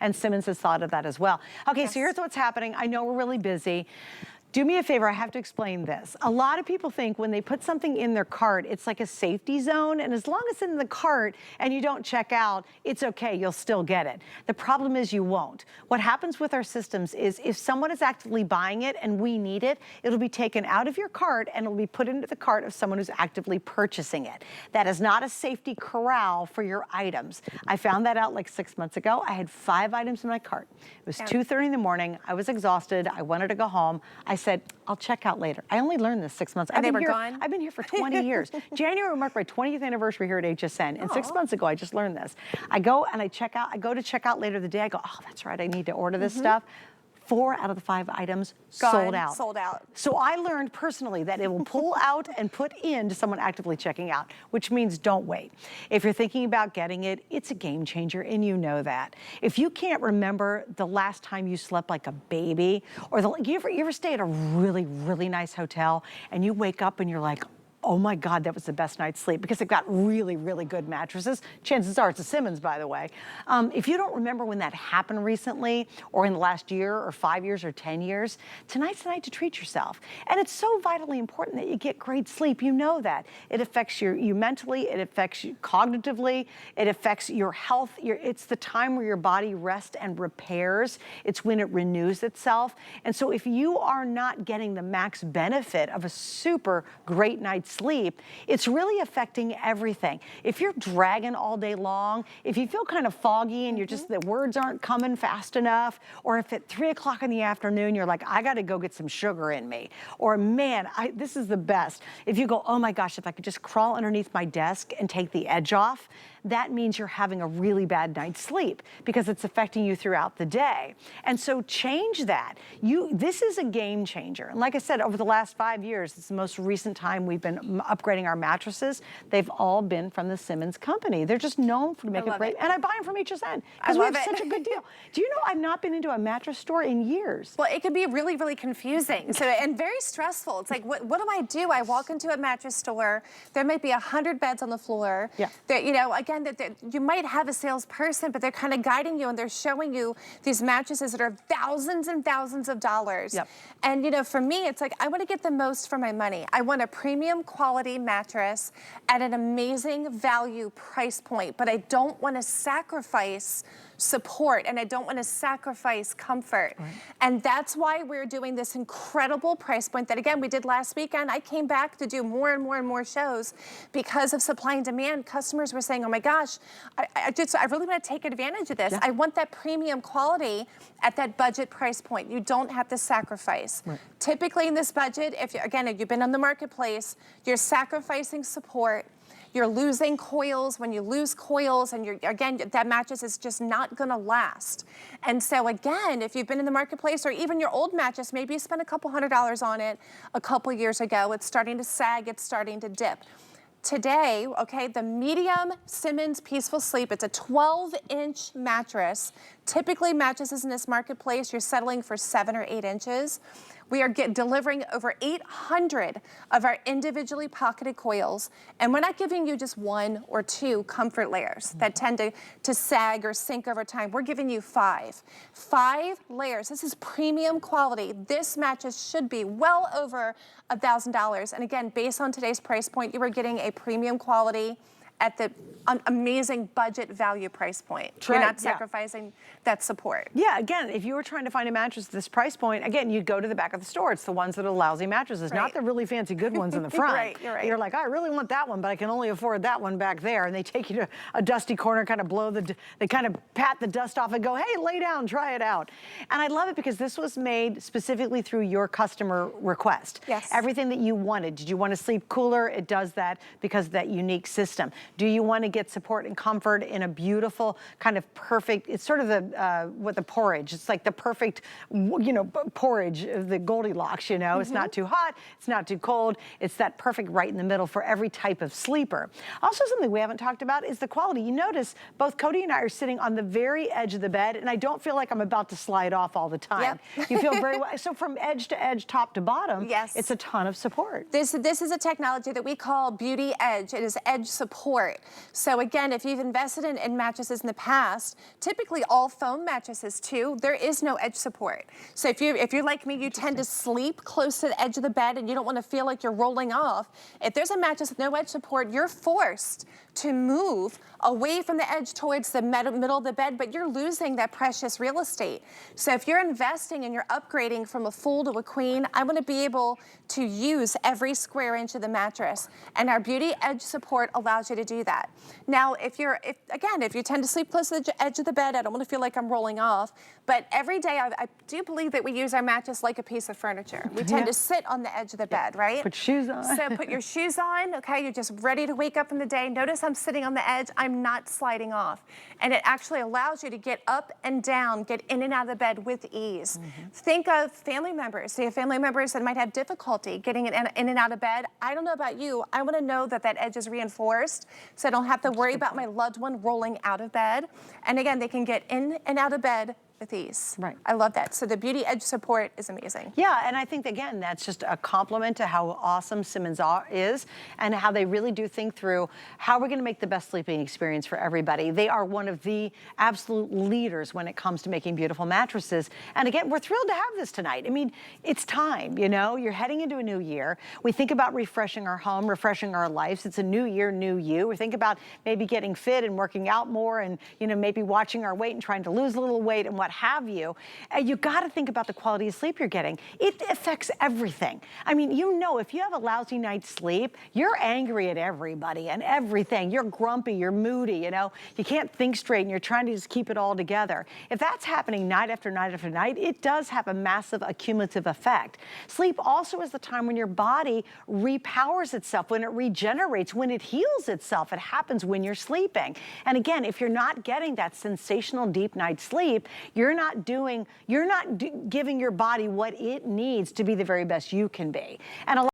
and Simmons has thought of that as well. Okay, Yes. so here's what's happening. I know we're really busy. Do me a favor, I have to explain this. A lot of people think when they put something in their cart, it's like a safety zone, and as long as it's in the cart and you don't check out, it's okay, you'll still get it. The problem is you won't. What happens with our systems is if someone is actively buying it and we need it, it'll be taken out of your cart and it'll be put into the cart of someone who's actively purchasing it. That is not a safety corral for your items. I found that out like 6 months ago. I had 5 items in my cart. It was 2:30 in the morning. I was exhausted. I wanted to go home. I said, I'll check out later. I only learned this 6 months. And they were gone? I've been here for 20 years. January will mark my 20th anniversary here at HSN. And 6 months ago, I just learned this. I go and I check out. I go to check out later the day. I go, oh, that's right. I need to order this stuff. 4 out of the 5 items sold out. Sold out. So I learned personally that it will pull out and put into someone actively checking out, which means don't wait. If you're thinking about getting it, it's a game changer, and you know that. If you can't remember the last time you slept like a baby, or you ever stay at a really, really nice hotel and you wake up and you're like, oh my God, that was the best night's sleep, because they've got really, really good mattresses. Chances are it's a Simmons, by the way. If you don't remember when that happened recently, or in the last year, or 5 years, or 10 years, tonight's the night to treat yourself. And it's so vitally important that you get great sleep. You know that. It affects you mentally, it affects you cognitively, it affects your health. It's the time where your body rests and repairs. It's when it renews itself. And so if you are not getting the max benefit of a super great night's sleep, it's really affecting everything. If you're dragging all day long, if you feel kind of foggy and you're just, the words aren't coming fast enough, or if at 3 o'clock in the afternoon, you're like, I gotta go get some sugar in me, or man, this is the best. If you go, oh my gosh, if I could just crawl underneath my desk and take the edge off, that means you're having a really bad night's sleep because it's affecting you throughout the day. And so change that. This is a game changer. And like I said, over the last 5 years, it's the most recent time we've been upgrading our mattresses. They've all been from the Simmons company. They're just known for making great, and I buy them from HSN because we have such a good deal. Do you know I've not been into a mattress store in years? Well, it can be really, really confusing. So, and very stressful. It's like, what do I do? I walk into a mattress store. There might be 100 beds on the floor. Yeah. There, you know, again, that you might have a salesperson, but they're kind of guiding you and they're showing you these mattresses that are thousands and thousands of dollars. Yep. And you know, for me, it's like, I want to get the most for my money. I want a premium quality mattress at an amazing value price point, but I don't want to sacrifice support and I don't want to sacrifice comfort. Right. And that's why we're doing this incredible price point that, again, we did last weekend. I came back to do more and more and more shows because of supply and demand. Customers were saying, oh my gosh, I really want to take advantage of this. Yeah. I want that premium quality at that budget price point. You don't have to sacrifice. Right. Typically in this budget, if you've been on the marketplace, you're sacrificing support. You're losing coils. When you lose coils, and that mattress is just not gonna last. And so again, if you've been in the marketplace, or even your old mattress, maybe you spent a couple $100s on it a couple years ago, it's starting to sag, it's starting to dip. Today, okay, the medium Simmons Peaceful Sleep, it's a 12-inch mattress. Typically mattresses in this marketplace, you're settling for 7 or 8 inches. We are delivering over 800 of our individually pocketed coils, and we're not giving you just 1 or 2 comfort layers that tend to sag or sink over time. We're giving you 5. 5 layers. This is premium quality. This mattress should be well over $1,000. And again, based on today's price point, you are getting a premium quality at the amazing budget value price point. You're not sacrificing that support. Yeah, again, if you were trying to find a mattress at this price point, again, you'd go to the back of the store. It's the ones that are lousy mattresses, not the really fancy good ones in the front. Right, you're right. You're like, I really want that one, but I can only afford that one back there. And they take you to a dusty corner, kind of they kind of pat the dust off and go, hey, lay down, try it out. And I love it because this was made specifically through your customer request. Yes. Everything that you wanted. Did you want to sleep cooler? It does that because of that unique system. Do you want to get support and comfort in a beautiful kind of perfect, it's sort of the porridge. It's like the perfect, you know, porridge of the Goldilocks, you know. It's not too hot, it's not too cold. It's that perfect right in the middle for every type of sleeper. Also, something we haven't talked about is the quality. You notice both Cody and I are sitting on the very edge of the bed, and I don't feel like I'm about to slide off all the time. Yep. You feel very well. So from edge to edge, top to bottom, it's a ton of support. This is a technology that we call Beauty Edge. It is edge support. support. So again, if you've invested in mattresses in the past, typically all foam mattresses too, there is no edge support. So if you're like me, you tend to sleep close to the edge of the bed and you don't want to feel like you're rolling off. If there's a mattress with no edge support, you're forced to move away from the edge towards the middle of the bed, but you're losing that precious real estate. So if you're investing and you're upgrading from a full to a queen, I want to be able to use every square inch of the mattress, and our Beauty Edge support allows you to do that. Now, if you tend to sleep close to the edge of the bed, I don't want to feel like I'm rolling off, but every day I do believe that we use our mattress like a piece of furniture. We tend to sit on the edge of the bed, right? Put shoes on. So put your shoes on, okay? You're just ready to wake up in the day. Notice I'm sitting on the edge. I'm not sliding off. And it actually allows you to get up and down, get in and out of the bed with ease. Think of family members. So you have family members that might have difficulty getting in and out of bed. I don't know about you. I want to know that that edge is reinforced so I don't have to worry about my loved one rolling out of bed. And again, they can get in and out of bed with ease. Right. I love that. So the Beauty Edge support is amazing. Yeah, and I think, again, that's just a compliment to how awesome Simmons is and how they really do think through how we're going to make the best sleeping experience for everybody. They are one of the absolute leaders when it comes to making beautiful mattresses. And again, we're thrilled to have this tonight. I mean, it's time, you know, you're heading into a new year. We think about refreshing our home, refreshing our lives. It's a new year, new you. We think about maybe getting fit and working out more and, you know, maybe watching our weight and trying to lose a little weight and what have you. And you got to think about the quality of sleep you're getting. It affects everything. I mean, you know, if you have a lousy night's sleep, you're angry at everybody and everything. You're grumpy, you're moody, you know, you can't think straight and you're trying to just keep it all together. If that's happening night after night after night, it does have a massive accumulative effect. Sleep also is the time when your body repowers itself, when it regenerates, when it heals itself. It happens when you're sleeping. And again, if you're not getting that sensational deep night's sleep, you're not giving your body what it needs to be the very best you can be. And